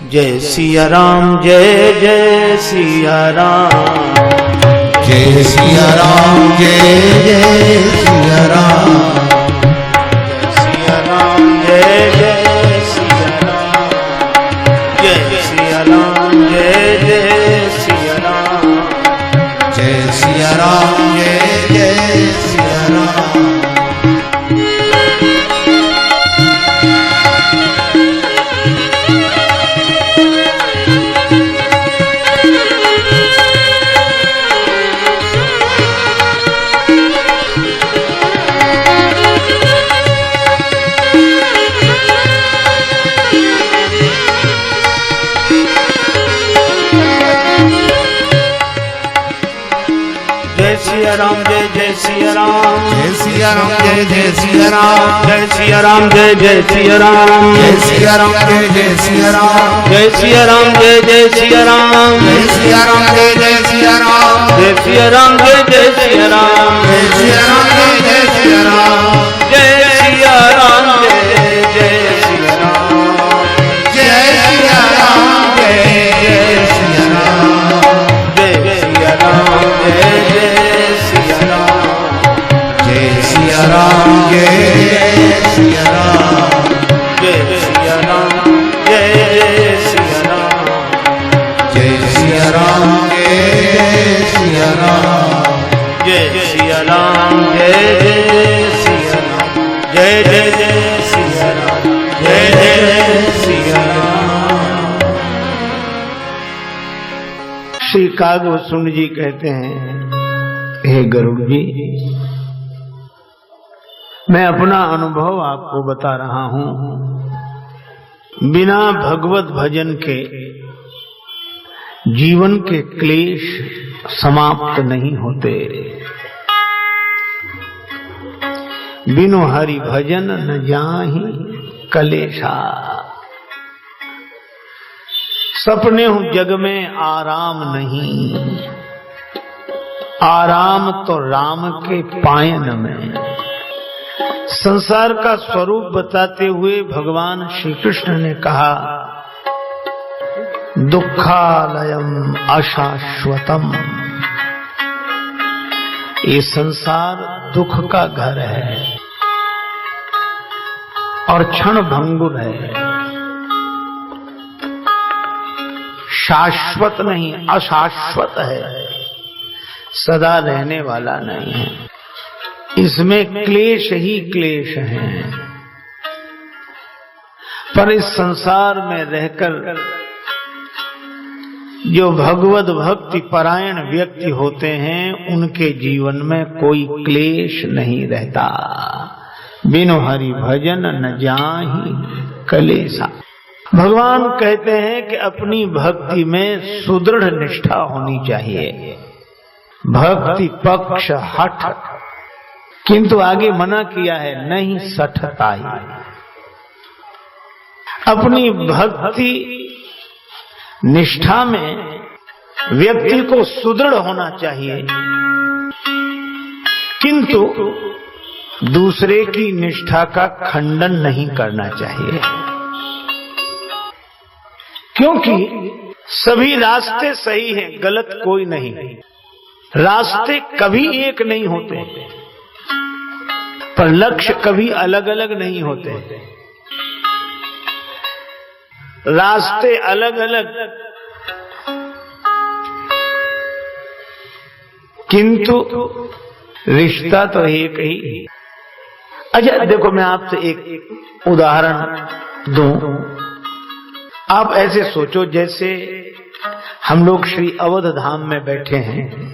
जय सिया राम, जय जय सिया राम, जय सिया राम, जय जय सिया राम, सिया राम, जय जय सिया राम, जय सिया राम, जय जय सिया राम, जय सिया राम, जय जय सिया राम। सिया राम, जय जय सिया राम, जय सिया राम, जय जय सिया राम, जय सिया राम, जय जय सिया राम, जय सिया राम, जय जय सिया राम, जय सिया राम, जय जय सिया राम, जय सिया राम, जय जय सिया राम, जय सिया राम, जय जय सिया राम, जय सिया राम, जय जय सिया राम, जय सिया राम, जय जय सिया राम, जय सिया राम, जय जय सिया राम, जय सिया राम, जय जय सिया राम, जय सिया राम, जय सिया राम, जय सिया राम, जय सिया राम, जय सिया राम, जय सिया राम, जय सिया राम, जय सिया राम, जय जय सिया राम, जय जय सिया राम। श्री कागभूषण जी कहते हैं, हे गरुड़ जी, मैं अपना अनुभव आपको बता रहा हूं। बिना भगवत भजन के जीवन के क्लेश समाप्त नहीं होते। बिनु हरि भजन न जाहि कलेशा। सपने हूं जग में आराम नहीं, आराम तो राम के पायन में। संसार का स्वरूप बताते हुए भगवान श्री कृष्ण ने कहा, दुखालयम अशाश्वतम। ये संसार दुख का घर है और क्षण भंगुर है, शाश्वत नहीं, अशाश्वत है, सदा रहने वाला नहीं है। इसमें क्लेश ही क्लेश हैं। पर इस संसार में रहकर जो भगवत भक्ति परायण व्यक्ति होते हैं, उनके जीवन में कोई क्लेश नहीं रहता। बिनु हरि भजन न जाहि कलेशा। भगवान कहते हैं कि अपनी भक्ति में सुदृढ़ निष्ठा होनी चाहिए, भक्ति पक्ष हठ, किंतु आगे मना किया है, नहीं सठताई। अपनी भक्ति निष्ठा में व्यक्ति को सुदृढ़ होना चाहिए, किंतु दूसरे की निष्ठा का खंडन नहीं करना चाहिए, क्योंकि सभी रास्ते सही हैं, गलत कोई नहीं। रास्ते कभी एक नहीं होते, पर लक्ष्य कभी अलग अलग नहीं होते। रास्ते अलग अलग, किंतु रिश्ता तो एक ही। अच्छा देखो, मैं आपसे एक उदाहरण दूं। आप ऐसे सोचो जैसे हम लोग श्री अवध धाम में बैठे हैं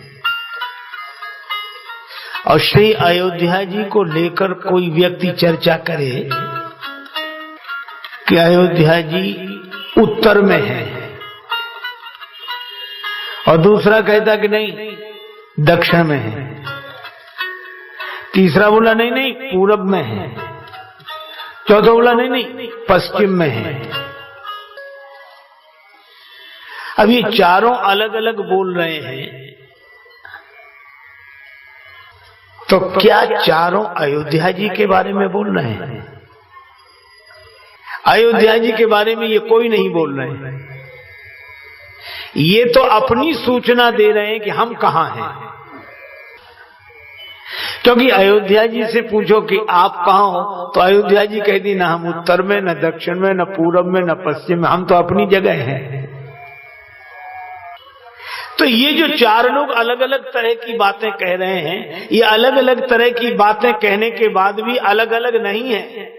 और श्री अयोध्या जी को लेकर कोई व्यक्ति चर्चा करे कि अयोध्या जी उत्तर में है, और दूसरा कहता कि नहीं दक्षिण में है, तीसरा बोला नहीं नहीं पूरब में है, चौथा बोला नहीं नहीं पश्चिम में है। अब ये चारों अलग अलग बोल रहे हैं, तो क्या चारों अयोध्या जी के बारे में बोल रहे हैं? अयोध्या जी के बारे में ये कोई नहीं बोल रहे हैं। ये तो अपनी सूचना दे रहे हैं कि हम कहां हैं। क्योंकि अयोध्या जी से पूछो कि आप कहां हो, तो अयोध्या जी कह दी ना हम उत्तर में, न दक्षिण में, न पूरब में, न पश्चिम में, हम तो अपनी जगह हैं। तो ये जो चार लोग अलग अलग तरह की बातें कह रहे हैं, ये अलग अलग तरह की बातें कहने के बाद भी अलग अलग नहीं है।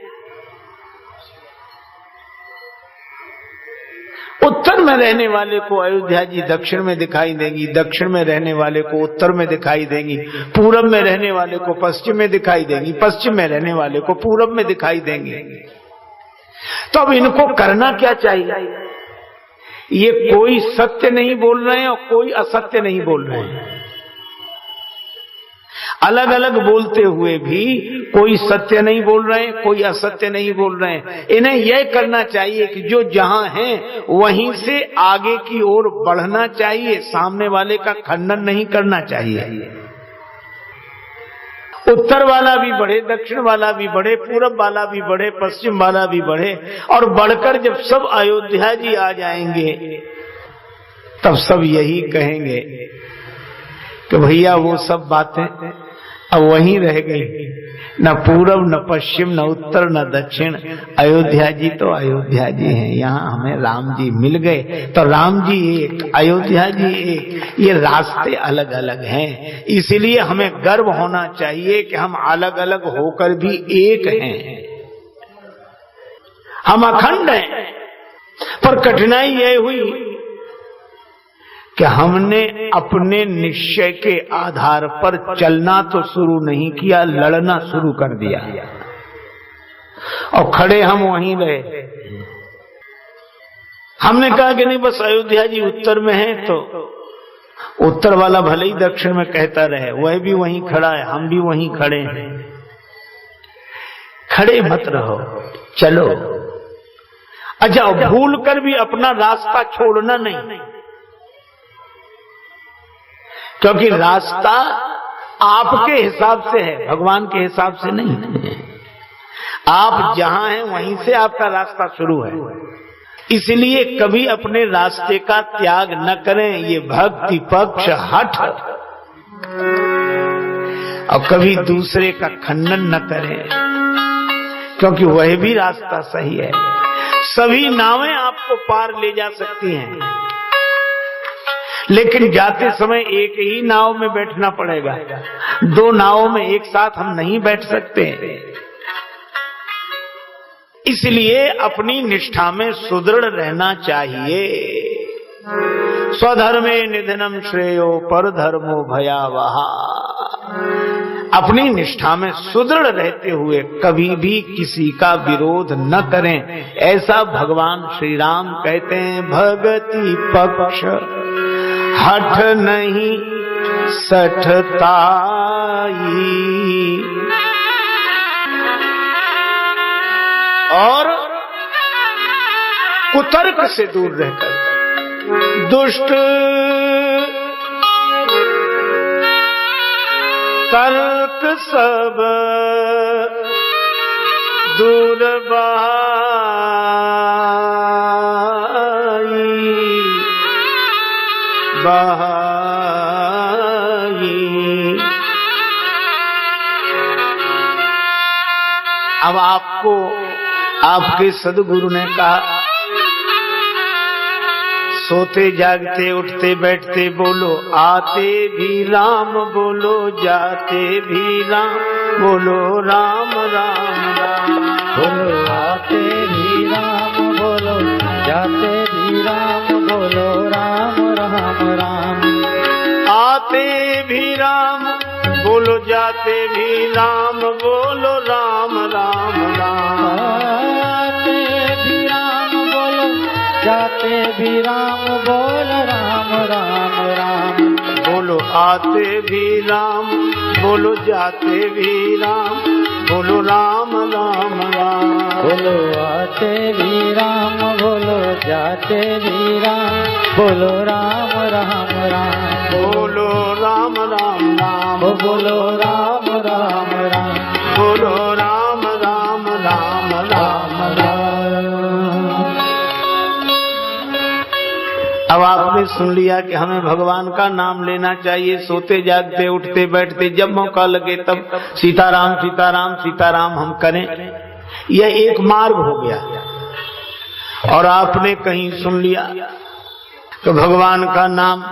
उत्तर में रहने वाले को अयोध्या जी दक्षिण में दिखाई देंगी, दक्षिण में रहने वाले को उत्तर में दिखाई देंगी, पूरब में रहने वाले को पश्चिम में दिखाई देंगी, पश्चिम में रहने वाले को पूरब में दिखाई देंगे। तो अब इनको करना क्या चाहिए? ये कोई सत्य नहीं बोल रहे हैं और कोई असत्य नहीं बोल रहे हैं। अलग अलग बोलते हुए भी कोई सत्य नहीं बोल रहे हैं, कोई असत्य नहीं बोल रहे हैं। इन्हें यह करना चाहिए कि जो जहां हैं वहीं से आगे की ओर बढ़ना चाहिए, सामने वाले का खंडन नहीं करना चाहिए। उत्तर वाला भी बढ़े, दक्षिण वाला भी बढ़े, पूरब वाला भी बढ़े, पश्चिम वाला भी बढ़े, और बढ़कर जब सब अयोध्या जी आ जाएंगे तब सब यही कहेंगे कि भैया वो सब बातें अब वहीं रह गई, न पूरब न पश्चिम न उत्तर न दक्षिण, अयोध्या जी तो अयोध्या जी हैं। यहाँ हमें राम जी मिल गए तो राम जी एक, अयोध्या जी एक, ये रास्ते अलग अलग हैं। इसलिए हमें गर्व होना चाहिए कि हम अलग अलग होकर भी एक हैं, हम अखंड हैं। पर कठिनाई यह हुई कि हमने अपने निश्चय के आधार पर चलना तो शुरू नहीं किया, लड़ना शुरू कर दिया और खड़े हम वहीं रहे। हमने कहा कि नहीं बस अयोध्या जी उत्तर में है तो उत्तर वाला भले ही दक्षिण में कहता रहे, वह भी वहीं खड़ा है, हम भी वहीं खड़े हैं। खड़े मत रहो, चलो। अच्छा, भूल कर भी अपना रास्ता छोड़ना नहीं, क्योंकि रास्ता आपके हिसाब से है, भगवान के हिसाब से नहीं। आप जहां हैं वहीं से आपका रास्ता शुरू है। इसलिए कभी अपने रास्ते का त्याग न करें, ये भक्ति पक्ष हठ, और कभी दूसरे का खंडन न करें, क्योंकि वह भी रास्ता सही है। सभी नावें आपको पार ले जा सकती हैं, लेकिन जाते समय एक ही नाव में बैठना पड़ेगा। दो नावों में एक साथ हम नहीं बैठ सकते। इसलिए अपनी निष्ठा में सुदृढ़ रहना चाहिए। स्वधर्मे निधनम श्रेयो पर धर्मो भयावहा। अपनी निष्ठा में सुदृढ़ रहते हुए कभी भी किसी का विरोध न करें, ऐसा भगवान श्री राम कहते हैं। भगति पक्ष हठ नहीं सठताई, और कुतर्क से दूर रहकर दुष्ट तर्क सब दूर अब आपको आपके सदगुरु ने कहा, सोते जागते उठते बैठते बोलो, आते भी राम बोलो, जाते भी राम बोलो, राम राम राम बोलो। आते भी राम बोलो, जाते भी राम बोलो, राम राम राम। आते भी राम बोलो, जाते भी राम बोलो, राम राम राम। आते भी राम बोलो, जाते भी राम बोलो, राम राम राम। बोलो आते भी राम बोलो, जाते भी राम बोलो, राम राम राम। बोलो आते भी राम बोलो, जाते भी राम बोलो, राम राम राम। बोलो राम राम राम, बोलो राम राम राम, बोलो राम राम राम राम राम राम। अब आपने सुन लिया कि हमें भगवान का नाम लेना चाहिए, सोते जागते उठते बैठते जब मौका लगे तब सीताराम सीताराम सीताराम हम करें, यह एक मार्ग हो गया। और आपने कहीं सुन लिया तो भगवान का नाम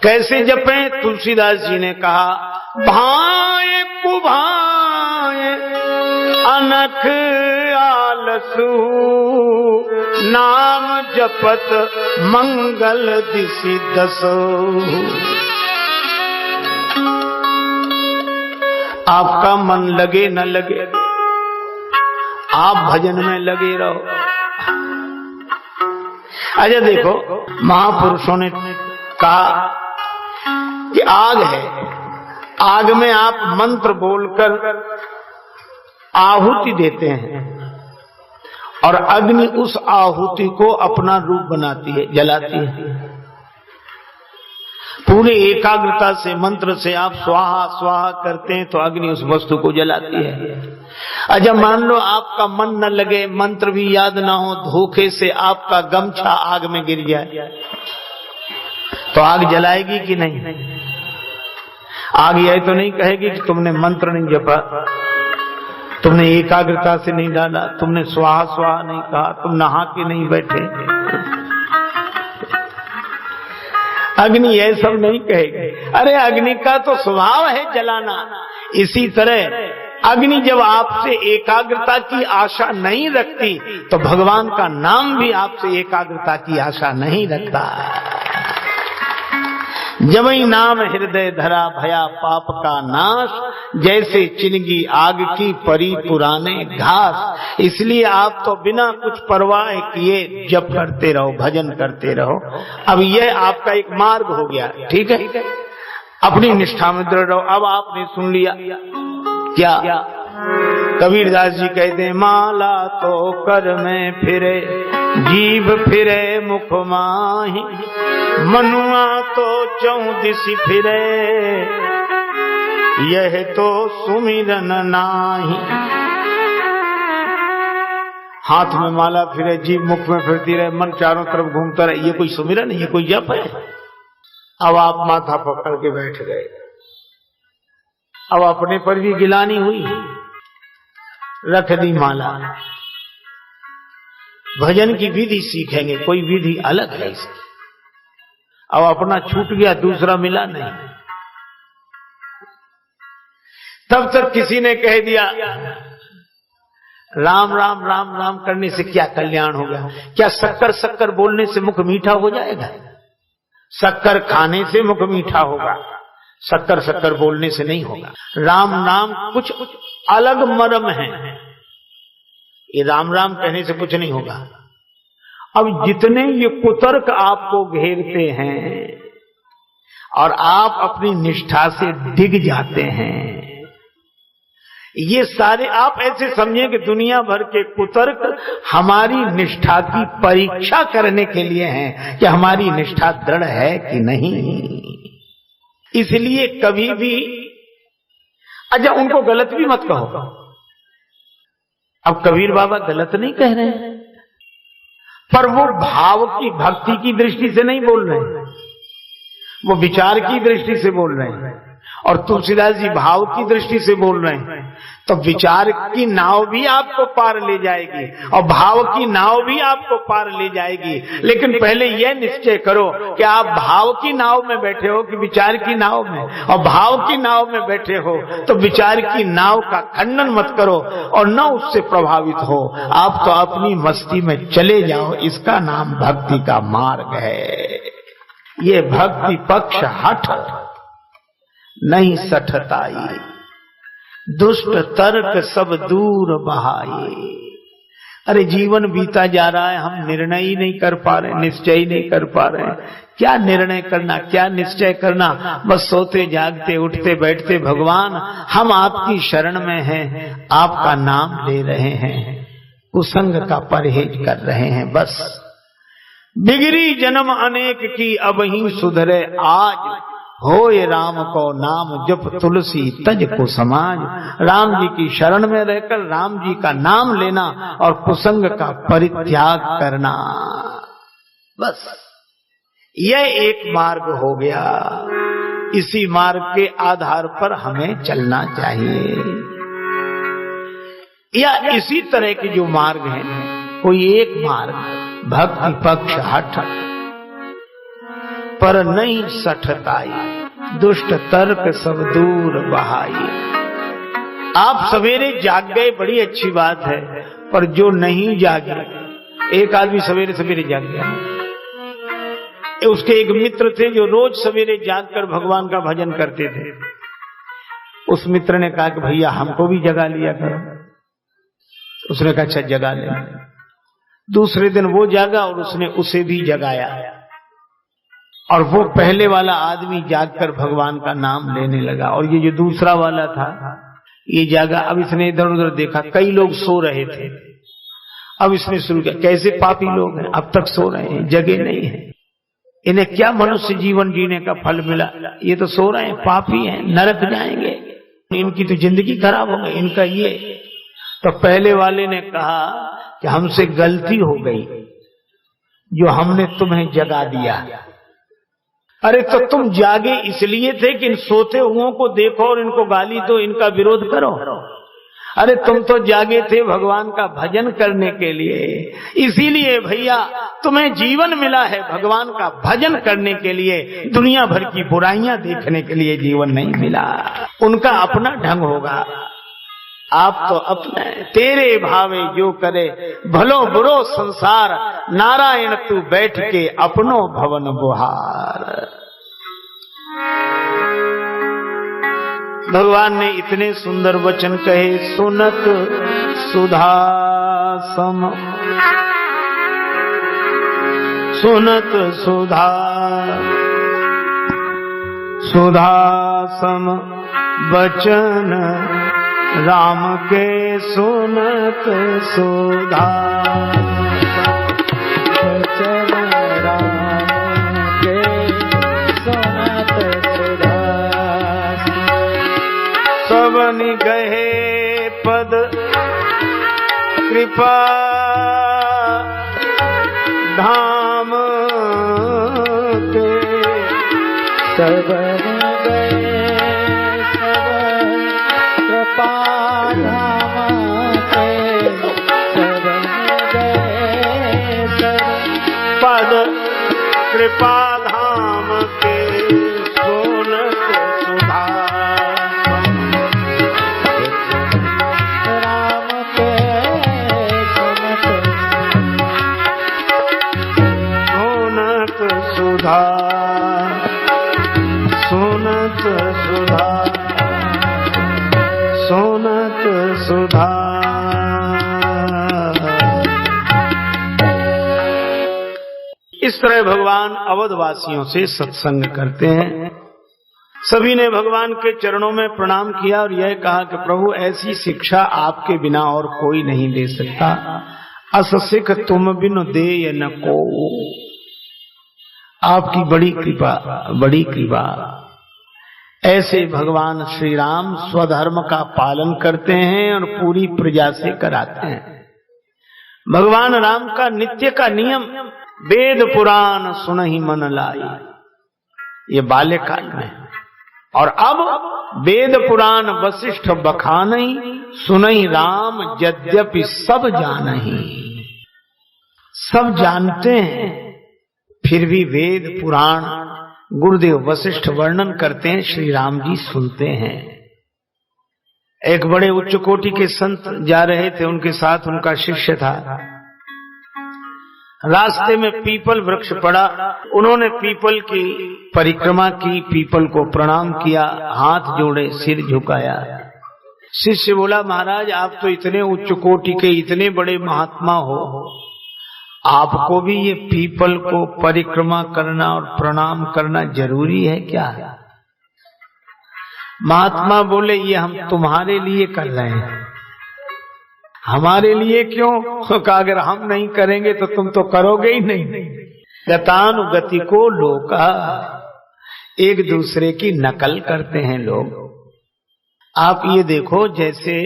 कैसे जपें? तुलसीदास जी ने कहा, भाए कुभाए अनख आलसु, नाम जपत मंगल दिशि दसो। आपका मन लगे न लगे, आप भजन में लगे रहो। अच्छा देखो, महापुरुषों ने कहा कि आग है, आग में आप मंत्र बोलकर आहुति देते हैं और अग्नि उस आहुति को अपना रूप बनाती है, जलाती है। पूरे एकाग्रता से मंत्र से आप स्वाहा स्वाहा करते हैं तो अग्नि उस वस्तु को जलाती है। अच्छा मान लो आपका मन न लगे, मंत्र भी याद ना हो, धोखे से आपका गमछा आग में गिर जाए तो आग जलाएगी कि नहीं? आग यह तो नहीं कहेगी कि तुमने मंत्र नहीं जपा, तुमने एकाग्रता से नहीं डाला, तुमने स्वाहा स्वाहा नहीं कहा, तुम नहा के नहीं बैठे। अग्नि यह सब नहीं कहेगी। अरे अग्नि का तो स्वभाव है जलाना। इसी तरह अग्नि जब आपसे एकाग्रता की आशा नहीं रखती तो भगवान का नाम भी आपसे एकाग्रता की आशा नहीं रखता। जब ही नाम हृदय धरा भया पाप का नाश, जैसे चिनगी आग की परी पुराने घास। इसलिए आप तो बिना कुछ परवाह किए जप करते रहो, भजन करते रहो। अब यह आपका एक मार्ग हो गया, ठीक है? अपनी निष्ठा में दृढ़ रहो। अब आपने सुन लिया क्या? कबीरदास जी कहते हैं, माला तो कर में फिरे जीभ फिरे मुख माही, मनुआ तो चौदिसी फिरे यह तो सुमिरन नाही। हाथ में माला फिरे, जीभ मुख में फिरती रहे, मन चारों तरफ घूमता रहे, ये कोई सुमिरन है? ये कोई जप है? अब आप माथा पकड़ के बैठ गए। अब अपने पर भी गिलानी हुई, रख दी माला। भजन की विधि सीखेंगे, कोई विधि अलग है इसकी। अब अपना छूट गया, दूसरा मिला नहीं। तब तक किसी ने कह दिया राम राम राम राम करने से क्या कल्याण होगा? क्या शक्कर शक्कर बोलने से मुख मीठा हो जाएगा? शक्कर खाने से मुख मीठा होगा, शक्कर शक्कर बोलने से नहीं होगा। राम नाम कुछ अलग मर्म है, ये राम राम कहने से कुछ नहीं होगा। अब जितने ये कुतर्क आपको घेरते हैं और आप अपनी निष्ठा से डिग जाते हैं, ये सारे आप ऐसे समझें कि दुनिया भर के कुतर्क हमारी निष्ठा की परीक्षा करने के लिए हैं कि हमारी निष्ठा दृढ़ है कि नहीं। इसलिए कभी भी अच्छा उनको गलत भी मत कहो। अब कबीर बाबा गलत नहीं कह रहे हैं, पर वो भाव की भक्ति की दृष्टि से नहीं बोल रहे हैं, वो विचार की दृष्टि से बोल रहे हैं। और तुलसीदास जी भाव की दृष्टि से बोल रहे हैं। तो विचार की नाव भी आपको पार ले जाएगी और भाव की नाव भी आपको पार ले जाएगी। लेकिन पहले यह निश्चय करो कि आप भाव की नाव में बैठे हो कि विचार की नाव में। और भाव की नाव में बैठे हो तो विचार की नाव का खंडन मत करो और न उससे प्रभावित हो। आप तो अपनी मस्ती में चले जाओ। इसका नाम भक्ति का मार्ग है। ये भक्ति पक्ष हठ नहीं सठताई, दुष्ट तर्क सब दूर बहाये। अरे जीवन बीता जा रहा है, हम निर्णय ही नहीं कर पा रहे, निश्चय ही नहीं कर पा रहे। क्या निर्णय करना, क्या निश्चय करना? बस सोते जागते उठते बैठते भगवान हम आपकी शरण में हैं, आपका नाम ले रहे हैं, कुसंग का परहेज कर रहे हैं। बस बिगड़ी जन्म अनेक की अब ही सुधरे आज, होए राम को नाम जप तुलसी तज को समाज। राम जी की शरण में रहकर राम जी का नाम लेना और कुसंग का परित्याग करना। बस यह एक मार्ग हो गया। इसी मार्ग के आधार पर हमें चलना चाहिए। या इसी तरह के जो मार्ग हैं, कोई एक मार्ग, भक्ति पक्ष हठ पर नहीं सठताई, दुष्ट तर्क सब दूर बहाई। आप सवेरे जाग गए, बड़ी अच्छी बात है, पर जो नहीं जागे, एक आदमी सवेरे सवेरे जाग गया, उसके एक मित्र थे जो रोज सवेरे जागकर भगवान का भजन करते थे। उस मित्र ने कहा कि भैया हमको भी जगा लिया करो। उसने कहा अच्छा जगा ले। दूसरे दिन वो जागा और उसने उसे भी जगाया, और वो पहले वाला आदमी जागकर भगवान का नाम लेने लगा, और ये जो दूसरा वाला था ये जागा। अब इसने इधर उधर देखा, कई लोग सो रहे थे। अब इसने शुरू किया, कैसे पापी लोग हैं, अब तक सो रहे हैं, जगे नहीं है, इन्हें क्या मनुष्य जीवन जीने का फल मिला, ये तो सो रहे हैं, पापी हैं, नरक जाएंगे, इनकी तो जिंदगी खराब हो गई, इनका ये। तो पहले वाले ने कहा कि हमसे गलती हो गई जो हमने तुम्हें जगा दिया। अरे तो तुम जागे इसलिए थे कि इन सोते हुओं को देखो और इनको गाली दो, इनका विरोध करो। अरे तुम तो जागे थे भगवान का भजन करने के लिए, इसीलिए भैया तुम्हें जीवन मिला है भगवान का भजन करने के लिए, दुनिया भर की बुराइयां देखने के लिए जीवन नहीं मिला। उनका अपना ढंग होगा, आप तो अपने। तेरे भावे जो करे भलो बुरो संसार, नारायण तू बैठ के अपनो भवन बुहार। भगवान ने इतने सुंदर वचन कहे, सुनत सुधा सम, सुनत सुधा सुधा सम वचन राम के, सुनत सुधा वचन राम के, सुनत सुधा। सबन गहे पद कृपा धाम के, सबन गए सब कृपा धाम के, सबन गए सब पद कृपा धाम के, सुनत सुधा राम के, सुनत सुधा सुनत सुधा सुनत सुधा। इस तरह भगवान अवधवासियों से सत्संग करते हैं। सभी ने भगवान के चरणों में प्रणाम किया और यह कहा कि प्रभु ऐसी शिक्षा आपके बिना और कोई नहीं दे सकता। अस सिख तुम बिन दे न को, आपकी बड़ी कृपा, बड़ी कृपा। ऐसे भगवान श्री राम स्वधर्म का पालन करते हैं और पूरी प्रजा से कराते हैं। भगवान राम का नित्य का नियम, वेद पुराण सुनहि मन लाई, ये बाल्यकाल में। और अब वेद पुराण वशिष्ठ बखानहि, सुनहि राम यद्यपि सब जानहि। सब जानते हैं, फिर भी वेद पुराण गुरुदेव वशिष्ठ वर्णन करते हैं, श्री राम जी सुनते हैं। एक बड़े उच्च कोटि के संत जा रहे थे, उनके साथ उनका शिष्य था। रास्ते में पीपल वृक्ष पड़ा, उन्होंने पीपल की परिक्रमा की, पीपल को प्रणाम किया, हाथ जोड़े, सिर झुकाया। शिष्य बोला, महाराज आप तो इतने उच्च कोटि के, इतने बड़े महात्मा हो, आपको भी ये पीपल को परिक्रमा करना और प्रणाम करना जरूरी है क्या? महात्मा बोले, ये हम तुम्हारे लिए कर रहे हैं, हमारे लिए क्यों? कहा अगर हम नहीं करेंगे तो तुम तो करोगे ही नहीं। गतानुगति को लोका, एक दूसरे की नकल करते हैं लोग। आप ये देखो, जैसे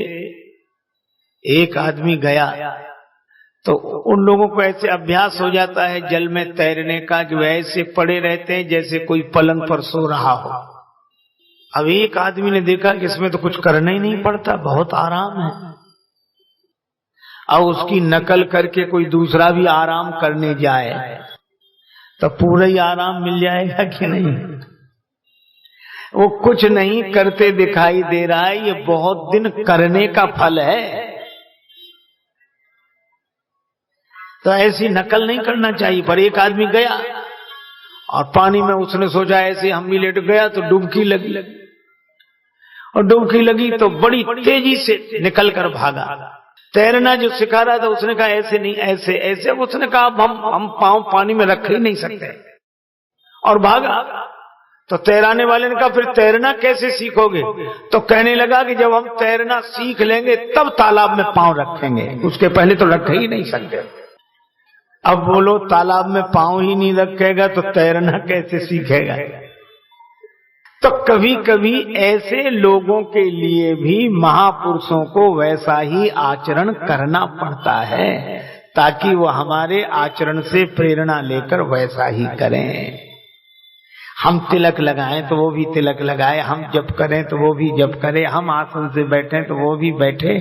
एक आदमी गया तो उन लोगों को ऐसे अभ्यास हो जाता है जल में तैरने का कि वे ऐसे पड़े रहते हैं जैसे कोई पलंग पर सो रहा हो। अब एक आदमी ने देखा कि इसमें तो कुछ करना ही नहीं पड़ता, बहुत आराम है। अब उसकी नकल करके कोई दूसरा भी आराम करने जाए तो पूरा ही आराम मिल जाएगा कि नहीं? वो कुछ नहीं करते दिखाई दे रहा है, ये बहुत दिन करने का फल है। तो ऐसी नकल नहीं करना चाहिए। पर एक आदमी गया और पानी में उसने सोचा ऐसे हम भी लेट गया तो डुबकी लगी, और डुबकी लगी तो बड़ी तेजी से निकल कर भागा। तैरना जो सिखा रहा था उसने कहा ऐसे नहीं, ऐसे ऐसे। उसने कहा हम पांव पानी में रख ही नहीं सकते, और भागा। तो तैराने वाले ने कहा फिर तैरना कैसे सीखोगे? तो कहने लगा कि जब हम तैरना सीख लेंगे तब तालाब में पांव रखेंगे, उसके पहले तो रख ही नहीं सकते। अब बोलो, तालाब में पांव ही नहीं रखेगा तो तैरना कैसे सीखेगा? तो कभी कभी ऐसे लोगों के लिए भी महापुरुषों को वैसा ही आचरण करना पड़ता है, ताकि वो हमारे आचरण से प्रेरणा लेकर वैसा ही करें। हम तिलक लगाएं तो वो भी तिलक लगाए, हम जप करें तो वो भी जप करे, हम आसन से बैठें तो वो भी बैठे।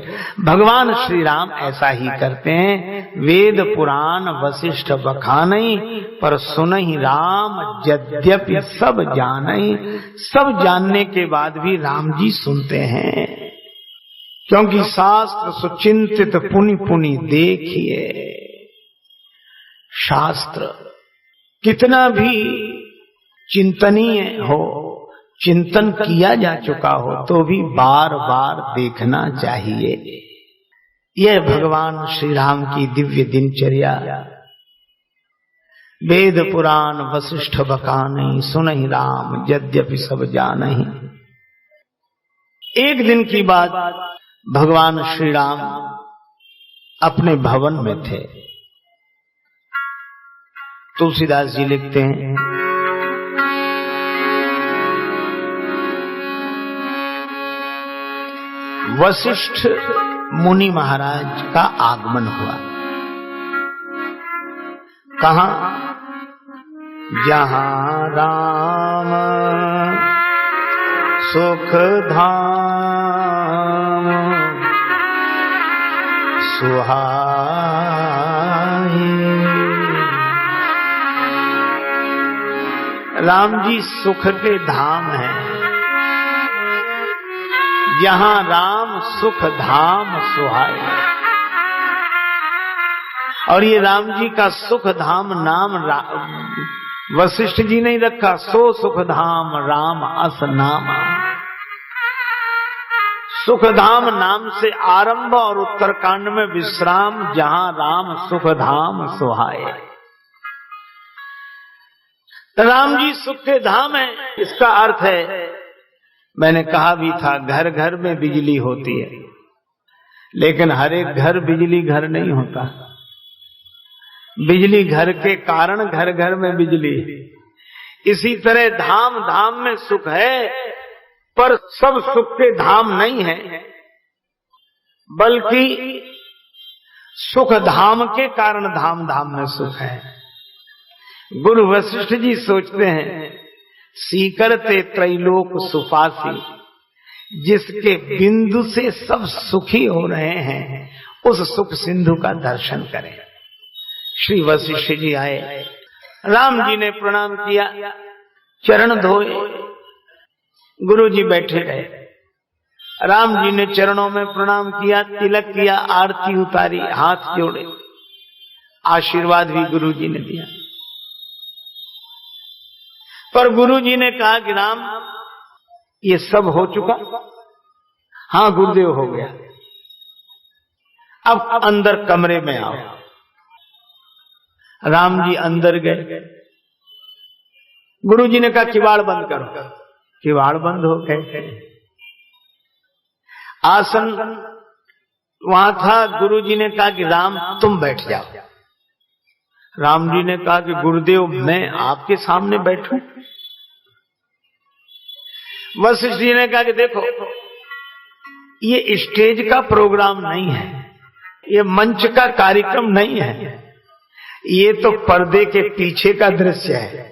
भगवान श्री राम ऐसा ही करते हैं। वेद पुराण वशिष्ठ बखानई, पर सुनहि राम यद्यपि सब जानई। सब जानने के बाद भी राम जी सुनते हैं, क्योंकि शास्त्र सुचिंतित पुनि पुनि देखिए। शास्त्र कितना भी चिंतनीय हो, चिंतन किया जा चुका हो, तो भी बार बार देखना चाहिए। यह भगवान श्री राम की दिव्य दिनचर्या। वेद पुराण वशिष्ठ बखानई, सुनहि राम यद्यपि सब जानहि। एक दिन की बात, भगवान श्री राम अपने भवन में थे। तुलसीदास जी लिखते हैं, वशिष्ठ मुनि महाराज का आगमन हुआ। कहां? जहां राम सुख धाम सुहाई। राम जी सुख के धाम हैं। जहां राम सुख धाम सुहाए। और ये राम जी का सुख धाम नाम वशिष्ठ जी ने रखा, सो सुख धाम राम अस नामा। सुख धाम नाम से आरंभ और उत्तरकांड में विश्राम, जहां राम सुख धाम सुहाए। राम जी सुख के धाम है। इसका अर्थ है, मैंने कहा भी था, घर घर में बिजली होती है, लेकिन हर एक घर बिजली घर नहीं होता। बिजली घर के कारण घर घर में बिजली। इसी तरह धाम धाम में सुख है, पर सब सुख के धाम नहीं है, बल्कि सुख धाम के कारण धाम धाम में सुख है। गुरु वशिष्ठ जी सोचते हैं, सीकरते त्रैलोक सुफासी, जिसके बिंदु से सब सुखी हो रहे हैं, उस सुख सिंधु का दर्शन करें। श्री वशिष्ठ जी आए, राम जी ने प्रणाम किया, चरण धोए। गुरु जी बैठे रहे। राम जी ने चरणों में प्रणाम किया, तिलक किया, आरती उतारी, हाथ जोड़े, आशीर्वाद भी गुरु जी ने दिया। पर गुरु जी ने कहा कि राम, ये सब हो चुका? हाँ गुरुदेव, हो गया। अब अंदर कमरे में आओ। राम जी अंदर गए। गुरु जी ने कहा किवाड़ बंद करो। किवाड़ बंद हो गए। आसन वहां था। गुरु जी ने कहा कि राम तुम बैठ जाओ। राम जी ने कहा कि गुरुदेव, मैं आपके सामने बैठूं? वशिष्ठ जी ने कहा कि देखो, ये स्टेज का प्रोग्राम नहीं है, ये मंच का कार्यक्रम नहीं है, ये तो पर्दे के पीछे का दृश्य है।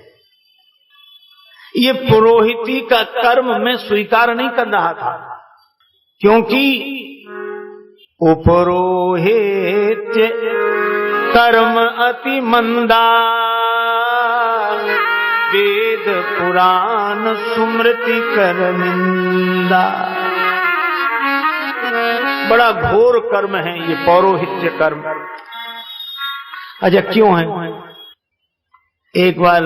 ये पुरोहिती का कर्म मैं स्वीकार नहीं कर रहा था, क्योंकि उपरोहित्य कर्म अति मंदा, वेद पुराण सुमृति कर निंदा। बड़ा घोर कर्म है ये पौरोहित्य कर्म। अच्छा क्यों है? एक बार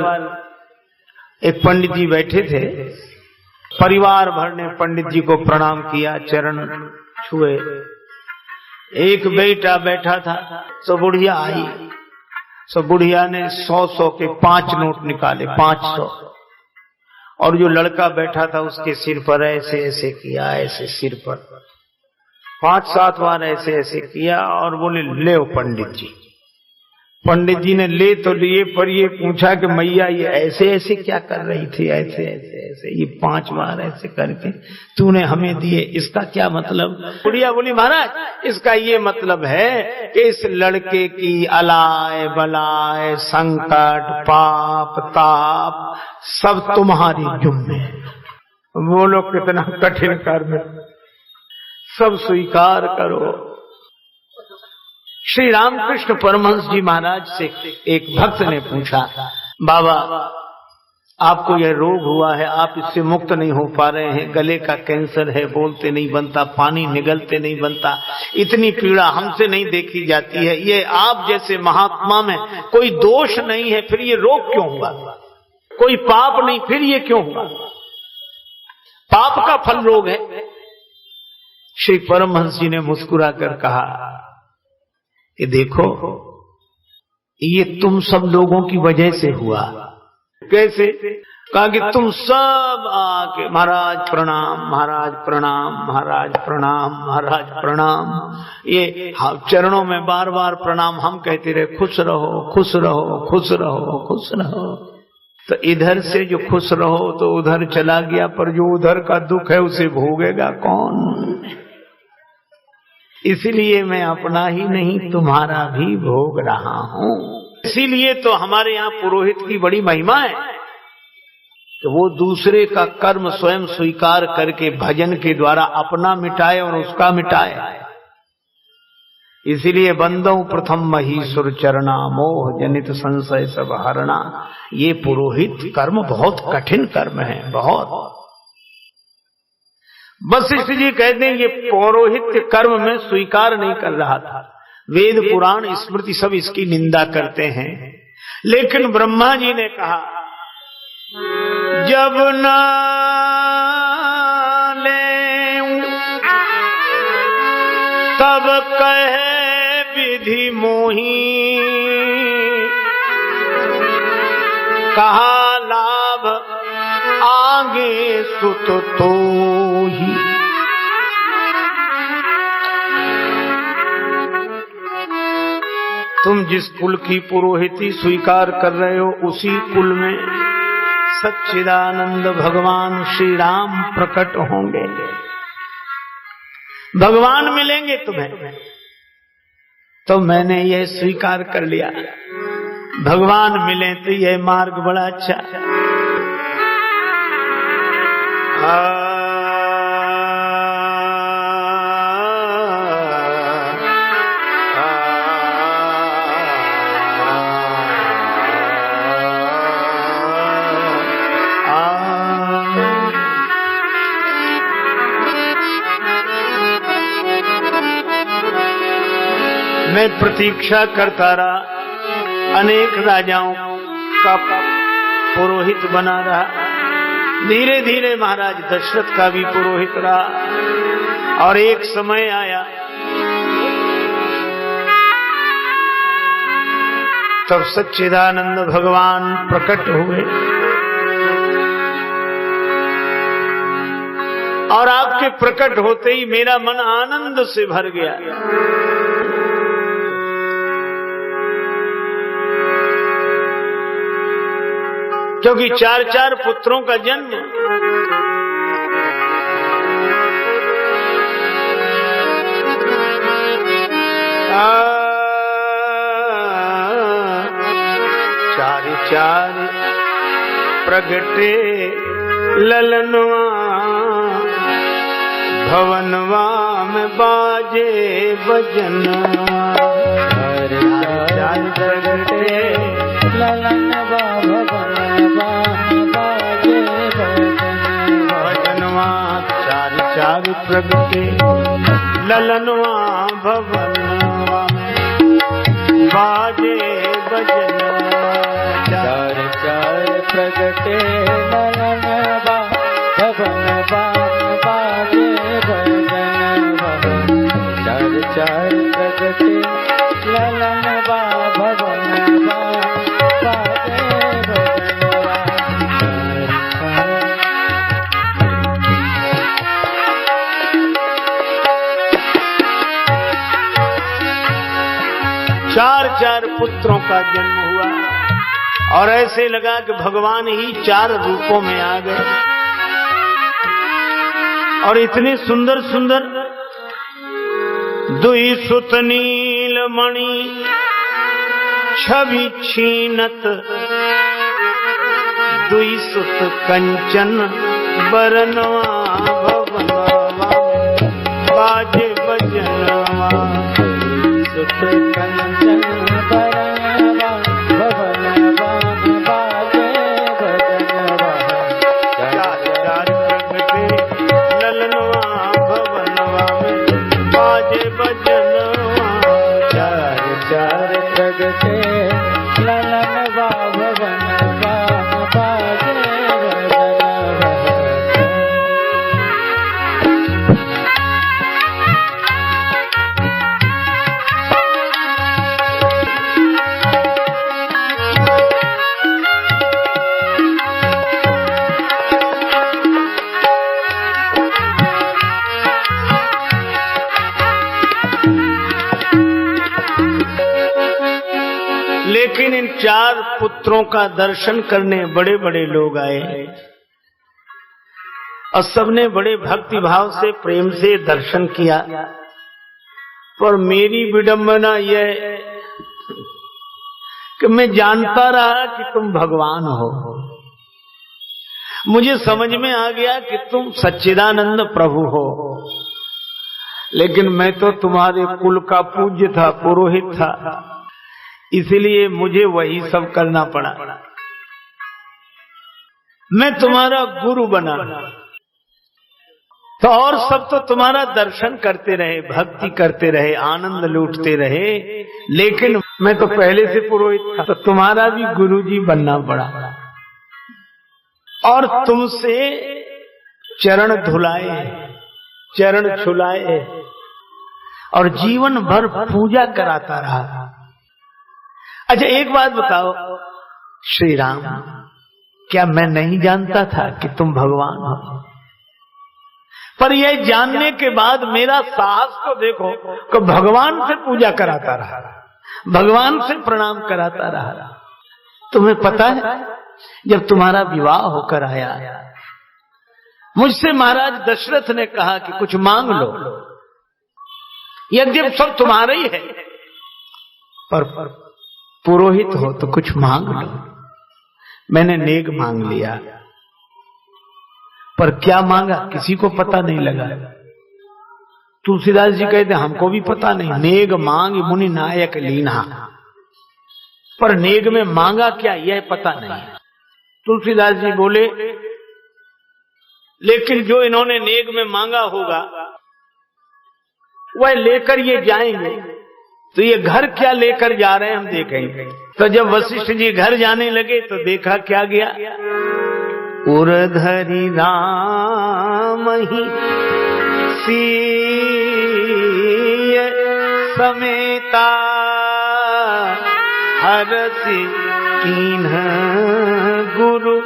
एक पंडित जी बैठे थे, परिवार भर ने पंडित जी को प्रणाम किया, चरण छुए। एक बेटा बैठा था, सो बुढ़िया आई, सो बुढ़िया ने 100 के 5 नोट निकाले, 500, और जो लड़का बैठा था उसके सिर पर ऐसे ऐसे किया, ऐसे सिर पर 5-7 बार ऐसे ऐसे किया और बोले ले पंडित जी। पंडित जी ने ले तो लिए, पर ये पूछा कि मैया ये ऐसे ऐसे क्या कर रही थी, ऐसे ऐसे ऐसे, ये 5 बार ऐसे करके तूने हमें दिए, इसका क्या मतलब? बुढ़िया बोली महाराज इसका ये मतलब है कि इस लड़के की अलाय बलाय संकट पाप ताप सब तुम्हारी जुम्मे। बोलो कितना कठिन कर्म, सब स्वीकार करो। श्री रामकृष्ण परमहंस जी महाराज से एक भक्त ने पूछा, बाबा आपको यह रोग हुआ है, आप इससे मुक्त नहीं हो पा रहे हैं, गले का कैंसर है, बोलते नहीं बनता, पानी निगलते नहीं बनता, इतनी पीड़ा हमसे नहीं देखी जाती है, ये आप जैसे महात्मा में कोई दोष नहीं है, फिर ये रोग क्यों हुआ? कोई पाप नहीं, फिर ये क्यों हुआ? पाप का फल रोग है। श्री परमहंस जी ने मुस्कुरा कर कहा कि देखो ये तुम सब लोगों की वजह से हुआ। कैसे? कहा कि तुम सब आके महाराज प्रणाम, महाराज प्रणाम, महाराज प्रणाम, महाराज प्रणाम, ये चरणों में बार बार प्रणाम हम कहते रहे, खुश रहो खुश रहो खुश रहो खुश रहो। तो इधर से जो खुश रहो तो उधर चला गया, पर जो उधर का दुख है उसे भोगेगा कौन? इसीलिए मैं अपना ही नहीं तुम्हारा भी भोग रहा हूं। इसीलिए तो हमारे यहाँ पुरोहित की बड़ी महिमा है कि वो दूसरे का कर्म स्वयं स्वीकार करके भजन के द्वारा अपना मिटाए और उसका मिटाए। इसीलिए बंदो प्रथम महीसुर चरणा, मोह जनित संशय सब हरणा। ये पुरोहित कर्म बहुत कठिन कर्म है, बहुत। वशिष्ठ जी कहते हैं ये पौरोहित्य कर्म में स्वीकार नहीं कर रहा था, वेद पुराण स्मृति सब इसकी निंदा करते हैं। लेकिन ब्रह्मा जी ने कहा जब न ले तब कहे विधि मोही, कहा लाभ आगे सुत तो ही। तुम जिस कुल की पुरोहिती स्वीकार कर रहे हो उसी कुल में सच्चिदानंद भगवान श्री राम प्रकट होंगे, भगवान मिलेंगे तुम्हें। तो मैंने यह स्वीकार कर लिया, भगवान मिले तो यह मार्ग बड़ा अच्छा। मैं प्रतीक्षा करता रहा, अनेक राजाओं का पुरोहित बना रहा। धीरे धीरे महाराज दशरथ का भी पुरोहित रहा, और एक समय आया तब सच्चिदानंद भगवान प्रकट हुए, और आपके प्रकट होते ही मेरा मन आनंद से भर गया। क्योंकि 4-4 पुत्रों का जन्म, चार चार प्रगटे ललनवा भवनवा में बाजे बजनवा। चार प्रगटे ललनवा भवनवा बाजे भजनवा। चार चार प्रगटे ललनवा भवनवा बाजे बजनवा। चार चार प्रगटे ललनवा भवनवा बाजे भजनवा। चार चार प्रगटे ललनवा भवनवा बाजे भजनवा। चार चार पुत्रों का जन्म हुआ और ऐसे लगा कि भगवान ही चार रूपों में आ गए और इतने सुंदर सुंदर। दुई सुत नीलमणि छवि छीनत, दुई सुत कंचन बरनवा भवनवा बाजे बजनवा। सुत कंचन बरनवा भवनवा बाजे भजनवा। चार चार प्रगटे ललनवा भवनवा में बाजे बजनवा। चार चार प्रगटे ललनवा भवनवा बाजे भजनवा। लेकिन इन चार पुत्रों का दर्शन करने बड़े बड़े लोग आए और सबने बड़े भक्ति भाव से प्रेम से दर्शन किया। पर मेरी विडंबना यह कि मैं जानता रहा कि तुम भगवान हो। मुझे समझ में आ गया कि तुम सच्चिदानंद प्रभु हो, लेकिन मैं तो तुम्हारे कुल का पूज्य था, पुरोहित था, इसलिए मुझे वही सब करना पड़ा। मैं तुम्हारा गुरु बना तो और सब तो तुम्हारा दर्शन करते रहे, भक्ति करते रहे, आनंद लूटते रहे, लेकिन मैं तो पहले से पुरोहित था तो तुम्हारा भी गुरुजी बनना पड़ा और तुमसे चरण धुलाए, चरण छुलाए और जीवन भर पूजा कराता रहा। अच्छा एक बात बताओ श्री राम, क्या मैं नहीं जानता था कि तुम भगवान हो? पर यह जानने के बाद मेरा साहस तो देखो कि भगवान से पूजा कराता रहा, भगवान से प्रणाम कराता रहा। तुम्हें पता है जब तुम्हारा विवाह होकर आया, मुझसे महाराज दशरथ ने कहा कि कुछ मांग लो, यद्यप सब तुम्हारा ही है, पर पुरोहित हो तो कुछ मांग लो। मैंने नेग मांग लिया, पर क्या मांगा किसी को पता नहीं लगा। तुलसीदास जी कहते हमको भी पता नहीं। नेग मांग मुनि नायक लीना, पर नेग में मांगा क्या यह पता नहीं। तुलसीदास जी बोले लेकिन जो इन्होंने नेग में मांगा होगा वह लेकर ये जाएंगे, तो ये घर क्या लेकर जा रहे हैं हम देखेंगे। तो जब वशिष्ठ जी घर जाने लगे तो देखा क्या गया, उरधरी राम ही सीय समेता हरसि कीन्ह गुरु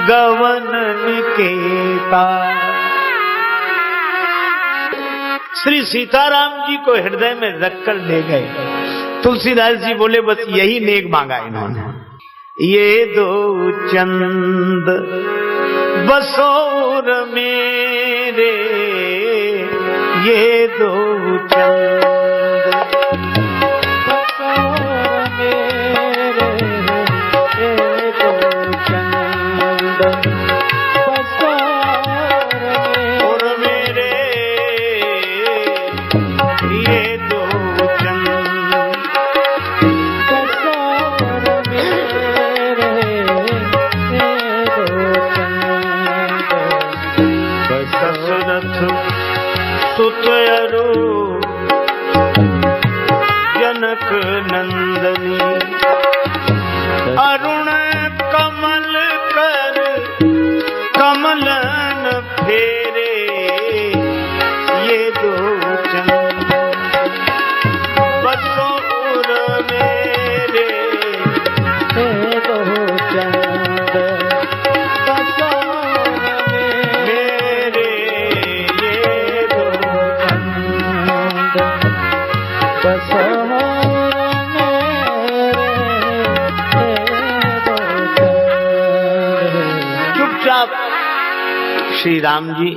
गवन निकेता। श्री सीताराम जी को हृदय में रखकर ले गए। तुलसीदास जी बोले बस यही नेक मांगा इन्होंने। ये दो चंद बसोर मेरे, ये दो चंद और मेरे ये दो चंद दशरथ सुत अरु जनक नंदनी अरुण कमल कर कमलन फेरे ये दो चंद बसो उर मेरे ये दो चंद बसो मेरे ये दो चंद बसो श्री राम जी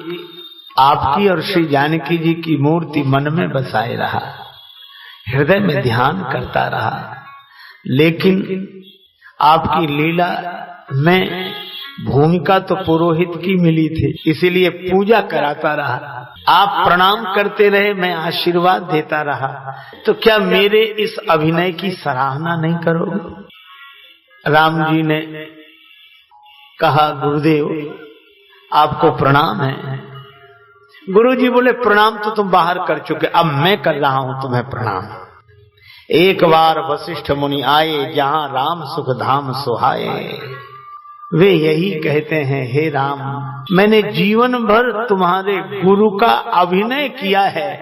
आपकी और श्री जानकी जी की मूर्ति मन में बसाए रहा, हृदय में ध्यान करता रहा, लेकिन आपकी लीला में भूमिका तो पुरोहित की मिली थी, इसीलिए पूजा कराता रहा। आप प्रणाम करते रहे, मैं आशीर्वाद देता रहा, तो क्या मेरे इस अभिनय की सराहना नहीं करोगे? राम जी ने कहा, गुरुदेव आपको प्रणाम है। गुरु जी बोले, प्रणाम तो तुम बाहर कर चुके, अब मैं कर रहा हूं तुम्हें प्रणाम। एक बार वशिष्ठ मुनि आए, जहां राम सुख धाम सुहाए। वे यही कहते हैं, हे राम, मैंने जीवन भर तुम्हारे गुरु का अभिनय किया है,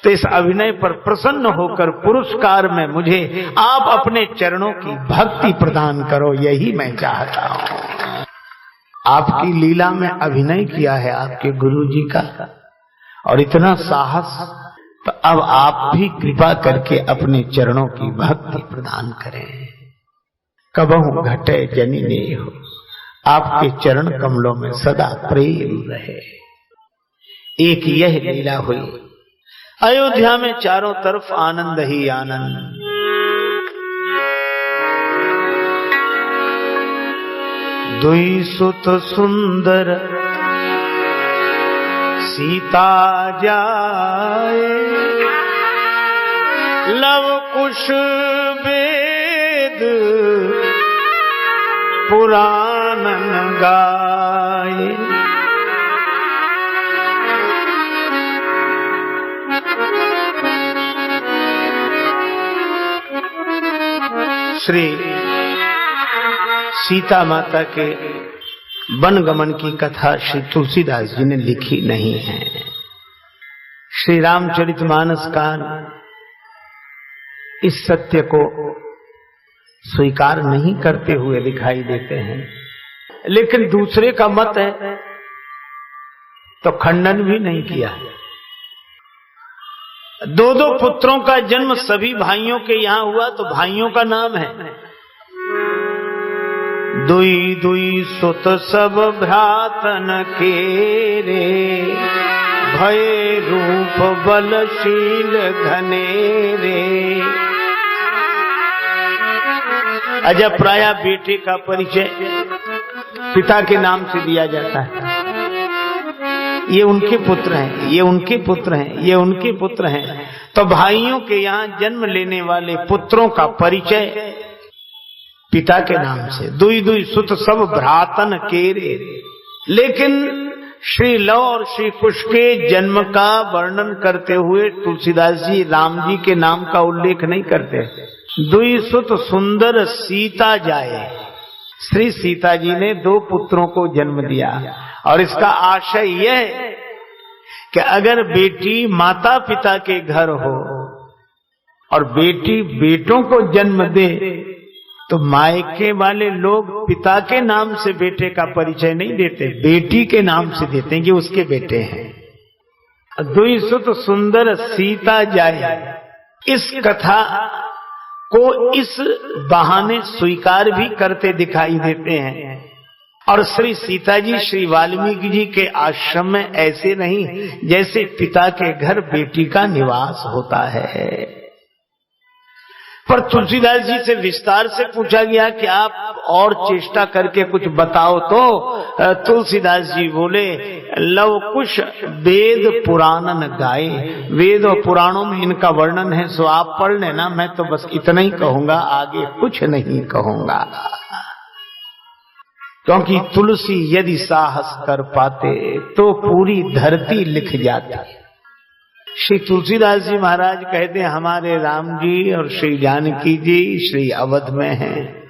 तो इस अभिनय पर प्रसन्न होकर पुरस्कार में मुझे आप अपने चरणों की भक्ति प्रदान करो, यही मैं चाहता हूं। आपकी लीला में अभिनय किया है आपके गुरु जी का, और इतना साहस, तो अब आप भी कृपा करके अपने चरणों की भक्ति प्रदान करें। कबहु घटे जनि नेह, आपके चरण कमलों में सदा प्रेम रहे। एक यह लीला हुई। अयोध्या में चारों तरफ आनंद ही आनंद। दुई सुत सुंदर सीता जाए, लव कुश वेद पुराण गाए। श्री सीता माता के वनगमन की कथा श्री तुलसीदास जी ने लिखी नहीं है। श्री रामचरितमानसकार इस सत्य को स्वीकार नहीं करते हुए दिखाई देते हैं, लेकिन दूसरे का मत है तो खंडन भी नहीं किया। दो दो पुत्रों का जन्म सभी भाइयों के यहाँ हुआ, तो भाइयों का नाम है। दुई दुई सुत सब भ्रातन केरे, भय रूप बलशील घनेरे। अजब प्राय बेटे का परिचय पिता के नाम से दिया जाता है। ये उनके पुत्र हैं, ये उनके पुत्र हैं, ये उनके पुत्र हैं। तो भाइयों के यहाँ जन्म लेने वाले पुत्रों का परिचय पिता के नाम से। दुई दुई सुत सब भ्रातन केरे। लेकिन श्री लव और श्री कुश के जन्म का वर्णन करते हुए तुलसीदास जी राम जी के नाम का उल्लेख नहीं करते। दुई सुत सुंदर सीता जाए, श्री सीता जी ने दो पुत्रों को जन्म दिया, और इसका आशय यह है कि अगर बेटी माता पिता के घर हो और बेटी बेटों को जन्म दे, तो मायके वाले लोग पिता के नाम से बेटे का परिचय नहीं देते, बेटी के नाम से देते हैं कि उसके बेटे हैं। दुई सुत सुंदर सीता जाए, इस कथा को इस बहाने स्वीकार भी करते दिखाई देते हैं। और श्री सीता जी श्री वाल्मीकि जी के आश्रम में ऐसे नहीं जैसे पिता के घर बेटी का निवास होता है। पर तुलसीदास जी से विस्तार से पूछा गया कि आप और चेष्टा करके कुछ बताओ, तो तुलसीदास जी बोले, लव कुश वेद पुराणन गाए। वेद और पुराणों में इनका वर्णन है, सो आप पढ़ लेना, मैं तो बस इतना ही कहूंगा, आगे कुछ नहीं कहूंगा। क्योंकि तुलसी यदि साहस कर पाते तो पूरी धरती लिख जाती। श्री तुलसीदास जी महाराज कहते हैं, हमारे राम जी और श्री जानकी जी श्री अवध में हैं,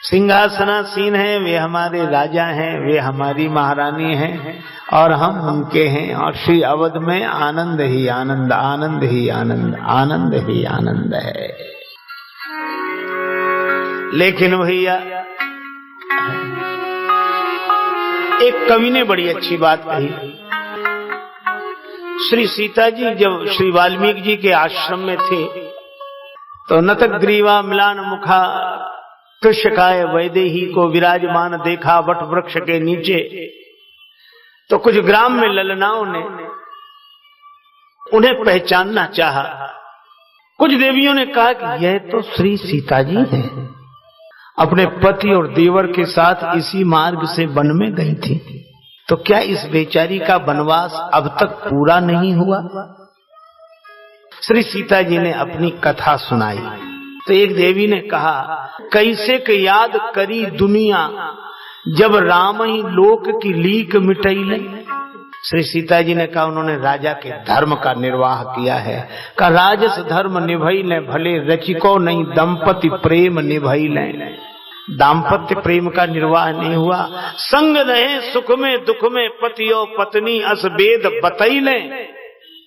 सिंहासनासीन हैं, वे हमारे राजा हैं, वे हमारी महारानी हैं और हम उनके हैं। और श्री अवध में आनंद ही आनंद, आनंद ही आनंद, आनंद ही आनंद है। लेकिन भैया एक कवि ने बड़ी अच्छी बात कही। श्री सीता जी जब श्री वाल्मीकि जी के आश्रम में थे तो नतक ग्रीवा मिलान मुखा कृष्यकाय वैदेही को विराजमान देखा वट वृक्ष के नीचे। तो कुछ ग्राम में ललनाओं ने उन्हें पहचानना चाहा। कुछ देवियों ने कहा कि यह तो श्री सीता जी हैं, अपने पति और देवर के साथ इसी मार्ग से वन में गई थी, तो क्या इस बेचारी का वनवास अब तक पूरा नहीं हुआ? श्री सीता जी ने अपनी कथा सुनाई तो एक देवी ने कहा, कैसे के याद करी दुनिया जब राम ही लोक की लीक मिटैले। श्री सीता जी ने कहा, उन्होंने राजा के धर्म का निर्वाह किया है। का राजस धर्म निभैले भले रचिको नहीं दंपति प्रेम निभैले। दाम्पत्य प्रेम का निर्वाह नहीं हुआ। संग रहे सुख में दुख में पति और पत्नी अस वेद बतैले।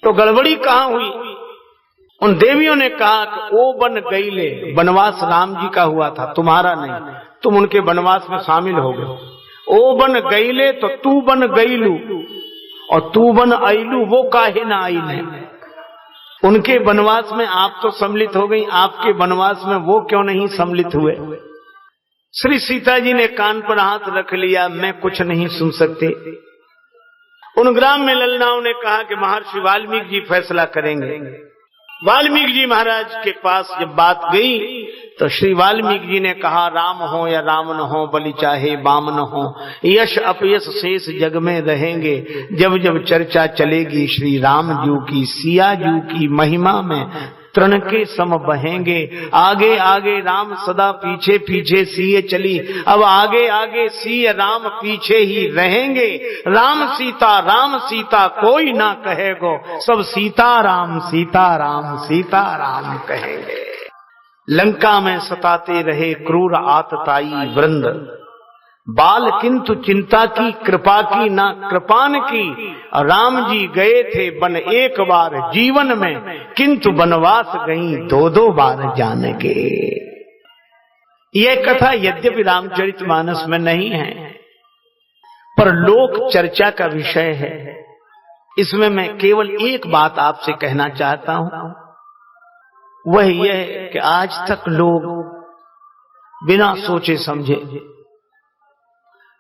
तो गड़बड़ी कहाँ हुई? उन देवियों ने कहा कि ओ बन गईले, वनवास राम जी का हुआ था, तुम्हारा नहीं, तुम उनके वनवास में शामिल हो गए। ओ बन गईले तो तू बन गईलू, और तू बन आईलू वो काहे ना आईले। उनके वनवास में आप तो सम्मिलित हो गई, आपके वनवास में वो क्यों नहीं सम्मिलित हुए? श्री सीता जी ने कान पर हाथ रख लिया, मैं कुछ नहीं सुन सकते। उन ग्राम में ललनाओं ने कहा कि महर्षि वाल्मीकि जी फैसला करेंगे। वाल्मीकि जी महाराज के पास जब बात गई तो श्री वाल्मीकि जी ने कहा, राम हो या रावण हो, बलि चाहे बामन हो, यश अपयश शेष जग में रहेंगे। जब जब चर्चा चलेगी श्री राम जू की, सिया जू की महिमा में तृण के सम बहेंगे। आगे आगे राम सदा पीछे पीछे सिए चली, अब आगे आगे सिए राम पीछे ही रहेंगे। राम सीता कोई ना कहेगो, सब सीताराम सीताराम कहेंगे। लंका में सताते रहे क्रूर आतताई वृंद, बाल किंतु चिंता की कृपा की ना कृपान की। राम जी गए थे वन एक बार जीवन में, किंतु वनवास गई दो दो बार जान के। यह कथा यद्यपि रामचरितमानस में नहीं है, पर लोक चर्चा का विषय है। इसमें मैं केवल एक बात आपसे कहना चाहता हूं, वह यह कि आज तक लोग बिना सोचे समझे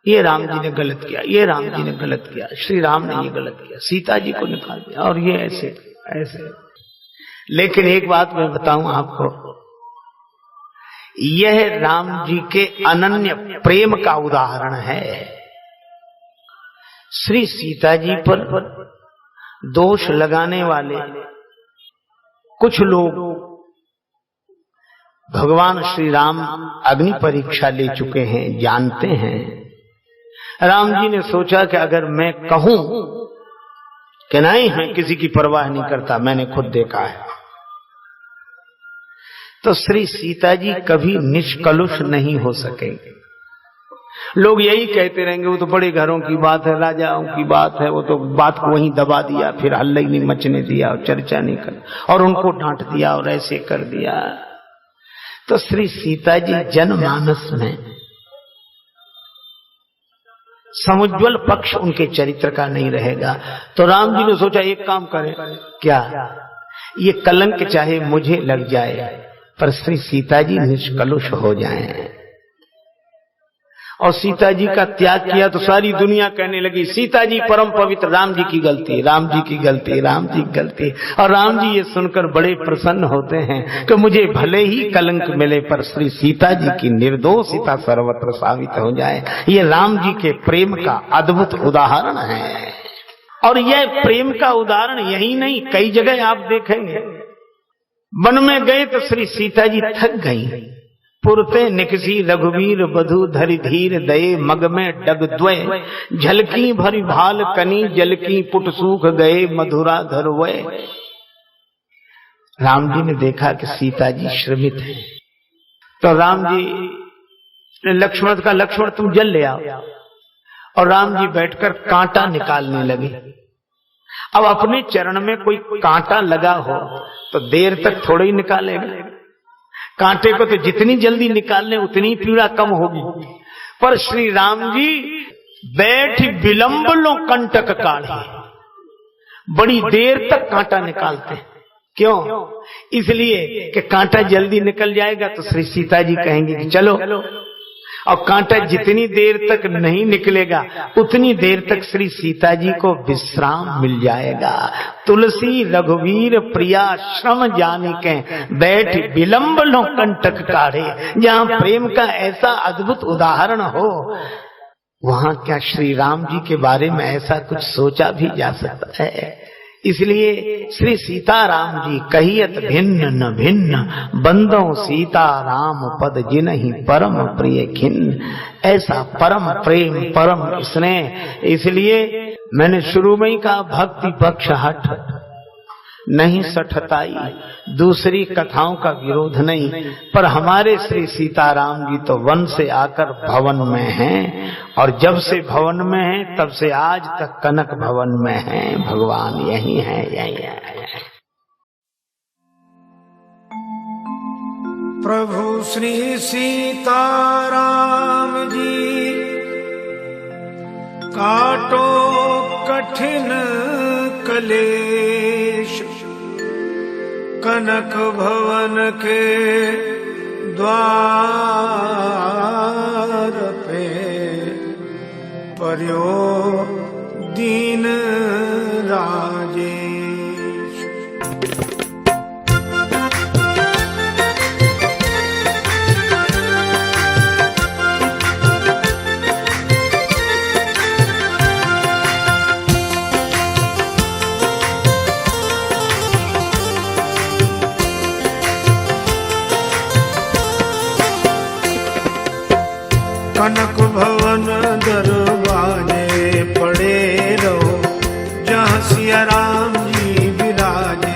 ये राम जी ने गलत किया, ये राम जी ने गलत किया, श्री राम ने ये गलत किया, सीता जी को निकाल दिया और ये ऐसे ऐसे। लेकिन एक बात मैं बताऊं आपको, यह राम जी के अनन्य प्रेम का उदाहरण है। श्री सीता जी पर दोष लगाने वाले कुछ लोग भगवान श्री राम अग्नि परीक्षा ले चुके हैं, जानते हैं। राम जी ने सोचा कि अगर मैं कहूं कि नहीं, मैं किसी की परवाह नहीं करता, मैंने खुद देखा है, तो श्री सीता जी कभी निष्कलुष नहीं हो सकेंगे। लोग यही कहते रहेंगे, वो तो बड़े घरों की बात है, राजाओं की बात है, वो तो बात को वहीं दबा दिया, फिर हल्ला ही नहीं मचने दिया और चर्चा नहीं कर, और उनको डांट दिया और ऐसे कर दिया। तो श्री सीता जी जनमानस में समुज्वल पक्ष उनके चरित्र का नहीं रहेगा। तो राम जी ने सोचा एक काम करें, क्या ये कलंक चाहे मुझे लग जाए पर श्री सीता जी निष्कलुष हो जाएं। और सीता जी का त्याग किया तो सारी दुनिया कहने लगी सीता जी परम पवित्र, राम जी की गलती, राम जी की गलती, राम जी की गलती। और राम जी ये सुनकर बड़े प्रसन्न होते हैं कि मुझे भले ही कलंक मिले पर श्री सीता जी की निर्दोषिता सर्वत्र साबित हो जाए। ये राम जी के प्रेम का अद्भुत उदाहरण है। और यह प्रेम का उदाहरण यही नहीं, कई जगह आप देखेंगे। वन में गए तो श्री सीता जी थक गई। पुरते निकसी रघुवीर बधु धरि धीर दये, मग में डग द्वय झलकी भरी भाल कनी, जलकी पुट सूख गए मधुरा धरवय। राम जी ने देखा कि सीता जी श्रमित है, तो राम जी ने लक्ष्मण का, लक्ष्मण तुम जल ले आओ। और राम जी बैठकर कांटा निकालने लगे। अब अपने चरण में कोई कांटा लगा हो तो देर तक थोड़ा ही निकालेगा। कांटे को तो जितनी जल्दी निकालने उतनी पीड़ा कम होगी। पर श्री राम जी बैठ विलंब लो कंटक काढ़े, बड़ी देर तक कांटा निकालते हैं। क्यों? इसलिए कि कांटा जल्दी निकल जाएगा तो श्री सीता जी कहेंगे कि चलो, और कांटा जितनी देर तक नहीं निकलेगा उतनी देर तक श्री सीता जी को विश्राम मिल जाएगा। तुलसी रघुवीर प्रिया श्रम जानिके, बैठ विलंब लो कंटक काढ़े। जहाँ प्रेम का ऐसा अद्भुत उदाहरण हो, वहाँ क्या श्री राम जी के बारे में ऐसा कुछ सोचा भी जा सकता है? इसलिए श्री सीताराम जी कहियत भिन्न न भिन्न, बंदों सीता राम पद जिनहि परम प्रिय खिन्न। ऐसा परम प्रेम, परम स्नेह। इसलिए मैंने शुरू में ही कहा भक्ति पक्ष हट नहीं सठताई, दूसरी कथाओं का विरोध नहीं। पर हमारे श्री सीताराम जी तो वन से आकर भवन में हैं, और जब से भवन में हैं तब से आज तक कनक भवन में हैं। भगवान यही है, यही है। प्रभु श्री सीताराम जी काटो कठिन कलेश, कनक भवन के द्वार पे पर्यो दीन राजेश। कनक भवन दरवाजे पड़े रहो, जहाँ सिया राम जी विराजे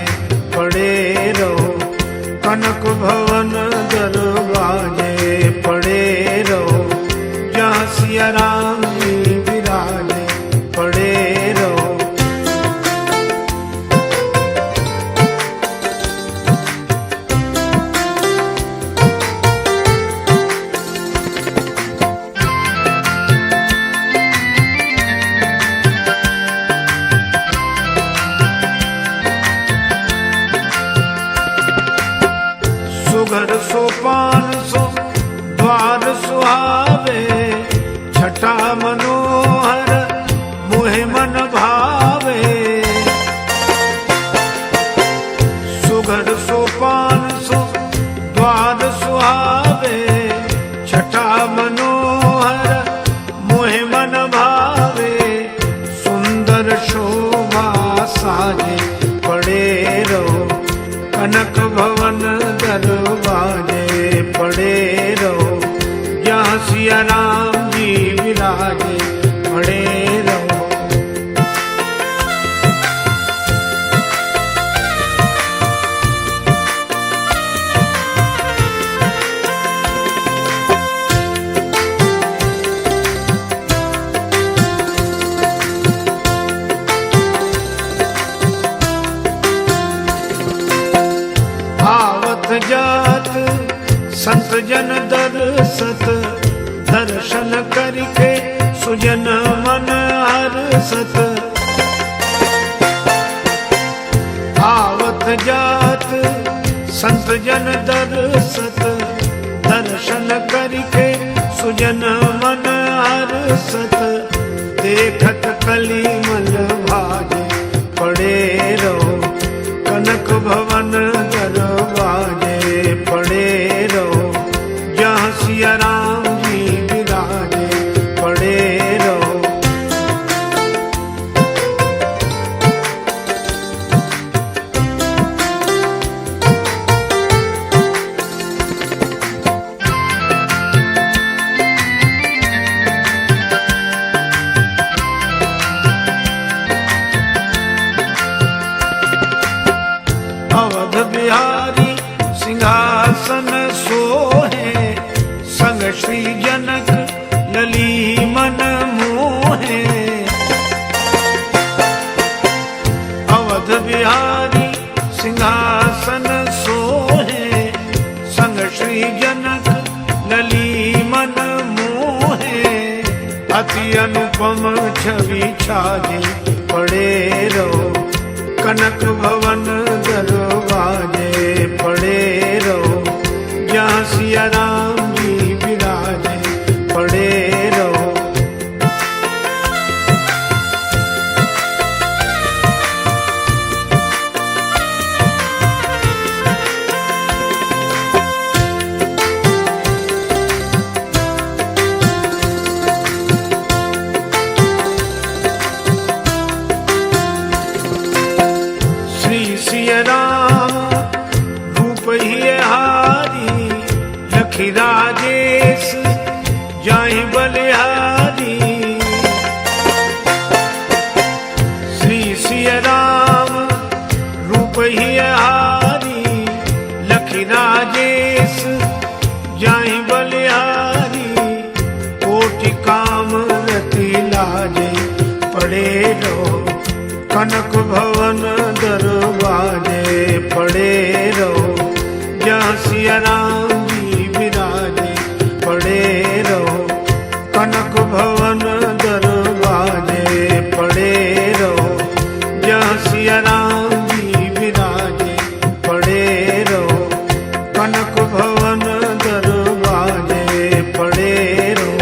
पड़े रहो। कनक भवन दरवाजे पड़े रहो, जहाँ सिया राम जी विराजे पड़े रहो। सुघर सोपान सो द्वार सुहावे, छटा मनोहर मोहे मन भावे। सुघर सोपान सो द्वार सुहावे, छटा मनोहर मोहे मन भावे। सुंदर शोभा साजे पड़े रहो, कनक भवन दरवाजे पड़े रहो, जहाँ सिया राम जी विराजे पड़े रहो। जात संत जन दर्शत, दर्शन करके सुजन मन हर्षत। आवत जात संत जन दर्शत, दर्शन करके सुजन मन हर्षत देखत कलिमल भाजे पड़े रहो कनक भवन दरवाजे पड़े रहो जहाँ सिया राम जी विराजे पड़े रहो। अवध बिहारी सिंहासन सोहे संग श्री जनक लली मन मोहे। अवध बिहारी सिंहासन सोहे संग श्री जनक लली मन मोहे। अति अनुपम छवि छाजे पड़े रहो कनक भवन दरवाजे पड़े रहो जहाँ सिया राम जी विराजे पड़े रहो। सिया राम रूप ही हारी लखी राजेश जाहि बलिहारी। श्री सिया राम रूप ही हारी लखी राजेश जाहि बलिहारी। कोटि काम रति लाजे पड़े रहो कनक भवन दरवाजे पड़े रहो जहाँ सिया राम जी विराजे पड़े रहो कनक भवन दरवाजे पड़े रहो जहाँ सिया राम जी विराजे पड़े रहो कनक भवन दरवाजे पड़े रहो।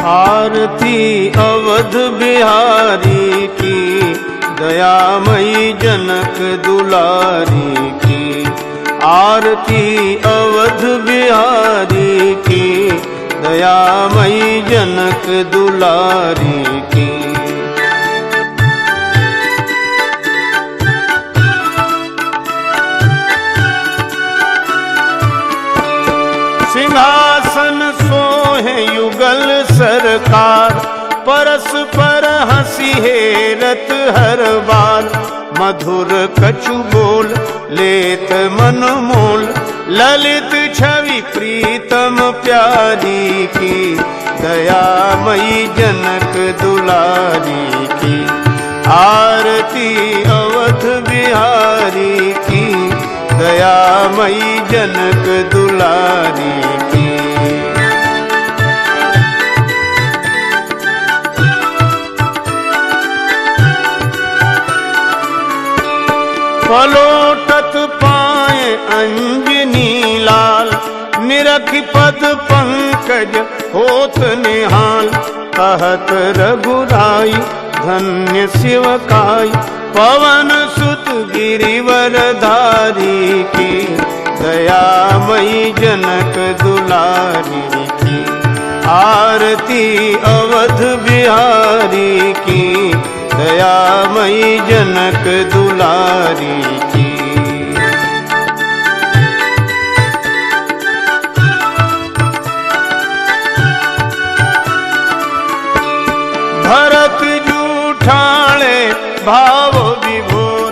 आरती अवध बिहारी की दयामयी जनक दुलारी की। आरती अवध बिहारी की दयामयी जनक दुलारी की। सिंहासन सोहे युगल सरकार परस्पर हंसी हेरत हर बार। मधुर कछु बोल लेत मन मोल ललित छवि प्रीतम प्यारी की। दयामयी जनक दुलारी की। आरती अवध बिहारी की दयामयी जनक दुलारी की। पलोटत पाए अंजनी लाल निरख पद पंकज होत निहाल। कहत रघुराई धन्य शिवकाई पवन सुत गिरिवर धारी की। दयामयी जनक दुलारी की। आरती अवध बिहारी की दयामयी जनक दुलारी की। भरत जूठाले भाव विभोर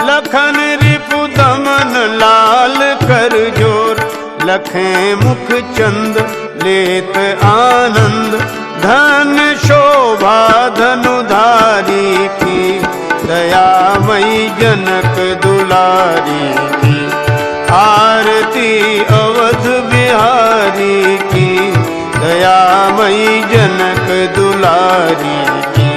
लखन रिपु दमन लाल कर जोर। लखें मुख चंद लेत आनंद धन शोभा धनुधारी की। दयामयी दयामयी जनक दुलारी की, आरती अवध बिहारी की, दयामयी जनक दुलारी की।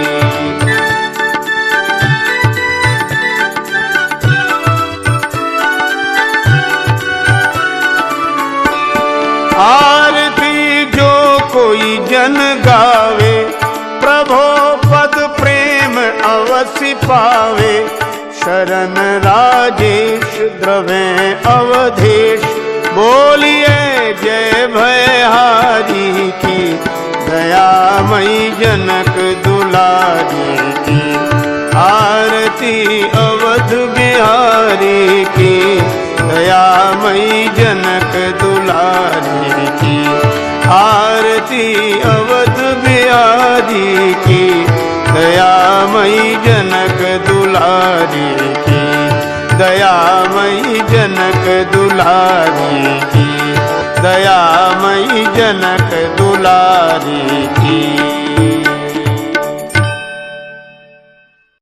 आरती जो कोई जन गावे, प्रभो पद प्रेम अवश्य पावे। शरण राजेश द्रवे अवधेश, बोलिए जय भयहारी की, दयामयी जनक दुलारी की, आरती अवध बिहारी की, दयामयी जनक दुलारी की, आरती अवध बिहारी की, दयामयी जनक दुलारी की, दयामयी जनक दुलारी की, दयामयी जनक दुलारी की।